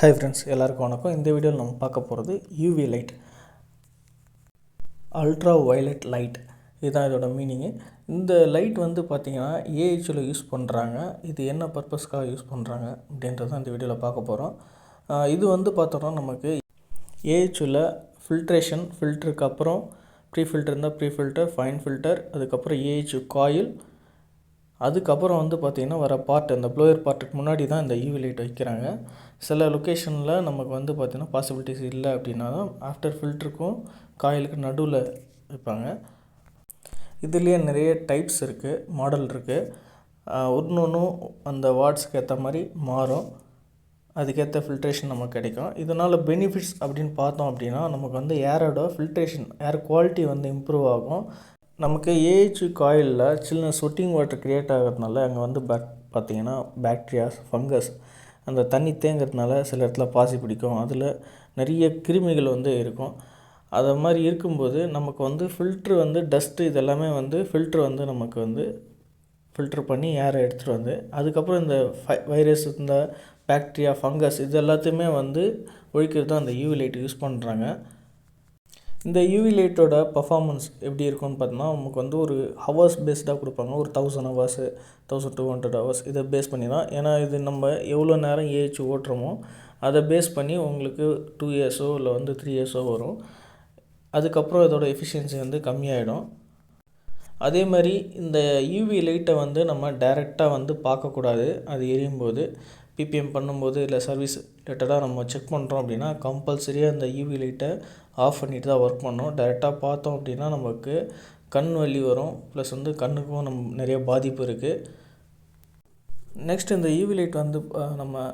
Hi friends, எல்லாருக்கும் வணக்கம். இந்த வீடியோவில் நம்ம பார்க்க போகிறது UV light, ultra violet light. இதுதான் இதோட மீனிங்கு. இந்த லைட் வந்து பார்த்திங்கன்னா ஏஹெச்சில் யூஸ் பண்ணுறாங்க. இது என்ன பர்பஸ்க்காக யூஸ் பண்ணுறாங்க அப்படின்றத இந்த வீடியோவில் பார்க்க போகிறோம். இது வந்து பார்த்தோன்னா நமக்கு ஏஹெச்சில் ஃபில்டருக்கு அப்புறம் ப்ரீ ஃபில்டர் இருந்தால் ப்ரீ ஃபில்டர், ஃபைன் ஃபில்டர், அதுக்கப்புறம் ஏஹெச் காயில், அதுக்கப்புறம் வந்து பார்த்திங்கன்னா வர பார்ட், அந்த ப்ளோயர் பார்ட்டுக்கு முன்னாடி தான் இந்த யூவி லைட் வைக்கிறாங்க. சில லொக்கேஷனில் நமக்கு வந்து பார்த்திங்கன்னா பாசிபிலிட்டிஸ் இல்லை அப்படின்னா தான் ஆஃப்டர் ஃபில்டருக்கும் காயிலுக்கு நடுவில் வைப்பாங்க. இதுலேயே நிறைய டைப்ஸ் இருக்குது, மாடல் இருக்குது. ஒன்றும் அந்த வாட்ஸ்க்கு ஏற்ற மாதிரி மாறும், அதுக்கேற்ற ஃபில்ட்ரேஷன் நமக்கு கிடைக்கும். இதனால் பெனிஃபிட்ஸ் அப்படின்னு பார்த்தோம் அப்படின்னா நமக்கு வந்து ஏரோட ஃபில்ட்ரேஷன், ஏர் குவாலிட்டி வந்து இம்ப்ரூவ் ஆகும். நமக்கு ஏஹெச் காயிலில் சின்ன சொட்டிங் வாட்டர் க்ரியேட் ஆகிறதுனால அங்கே வந்து பார்த்திங்கன்னா பாக்டீரியாஸ், ஃபங்கஸ், அந்த தண்ணி தேங்கிறதுனால சில இடத்துல பாசி பிடிக்கும், அதில் நிறைய கிருமிகள் வந்து இருக்கும். அது மாதிரி இருக்கும்போது நமக்கு வந்து ஃபில்ட்ரு வந்து டஸ்ட்டு இதெல்லாமே வந்து ஃபில்ட்ரு வந்து நமக்கு வந்து ஃபில்ட்ரு பண்ணி ஏரை எடுத்துகிட்டு வந்து அதுக்கப்புறம் இந்த வைரஸ், இந்த பாக்டீரியா, ஃபங்கஸ் இது எல்லாத்தையுமே வந்து ஒழிக்கிறது தான் அந்த யூவி லைட் யூஸ் பண்ணுறாங்க. இந்த யூவி லைட்டோட பர்ஃபார்மன்ஸ் எப்படி இருக்கும்னு பார்த்தோம்னா நமக்கு வந்து ஒரு ஹவர்ஸ் பேஸ்டாக கொடுப்பாங்க. ஒரு 1000 ஹவர்ஸு, 1200 ஹவர்ஸ் இதை பேஸ் பண்ணி தான். ஏன்னா இது நம்ம எவ்வளோ நேரம் ஏஹெச் ஓட்டுறோமோ அதை பேஸ் பண்ணி உங்களுக்கு 2 இயர்ஸோ இல்லை வந்து 3 இயர்ஸோ வரும். அதுக்கப்புறம் இதோட எஃபிஷியன்சி வந்து கம்மியாயிடும். அதே மாதிரி இந்த யூவி லைட்டை வந்து நம்ம டைரெக்டாக வந்து பார்க்கக்கூடாது. அது எரியும்போது பிபிஎம் பண்ணும்போது இல்லை சர்வீஸ் ரிலேட்டடாக நம்ம செக் பண்ணுறோம் அப்படின்னா கம்பல்சரியாக இந்த யூவி லைட்டை ஆஃப் பண்ணிட்டு தான் ஒர்க் பண்ணணும். டைரெக்டாக பார்த்தோம் அப்படின்னா நமக்கு கண் வலி வரும், ப்ளஸ் வந்து கண்ணுக்கும் நிறைய பாதிப்பு இருக்குது. நெக்ஸ்ட் இந்த யூவி லைட் வந்து நம்ம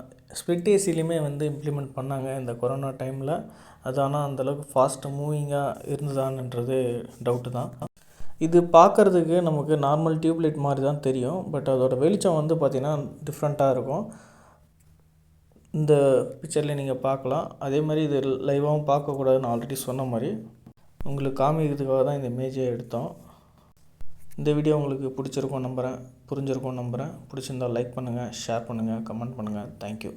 ஸ்பிளிட் ஏசிலையுமே வந்து இம்ப்ளிமெண்ட் பண்ணாங்க இந்த கொரோனா டைமில். அது ஆனால் அந்தளவுக்கு ஃபாஸ்ட்டு மூவிங்காக இருந்ததான்ன்றது டவுட்டு தான். இது பார்க்குறதுக்கு நமக்கு நார்மல் டியூப்லைட் மாதிரி தான் தெரியும், பட் அதோட வெளிச்சம் வந்து பார்த்திங்கன்னா டிஃப்ரெண்ட்டாக இருக்கும். இந்த பிக்சரில் நீங்கள் பார்க்கலாம். அதே மாதிரி இது லைவாகவும் பார்க்கக்கூடாதுன்னு ஆல்ரெடி சொன்ன மாதிரி உங்களுக்கு காமிக்கிறதுக்காக தான் இந்த இமேஜை எடுத்தோம். இந்த வீடியோ உங்களுக்கு பிடிச்சிருக்கும் நம்புகிறேன், புரிஞ்சிருக்கும் நம்புகிறேன். பிடிச்சிருந்தால் லைக் பண்ணுங்கள், ஷேர் பண்ணுங்கள், கமெண்ட் பண்ணுங்கள். தேங்க்யூ.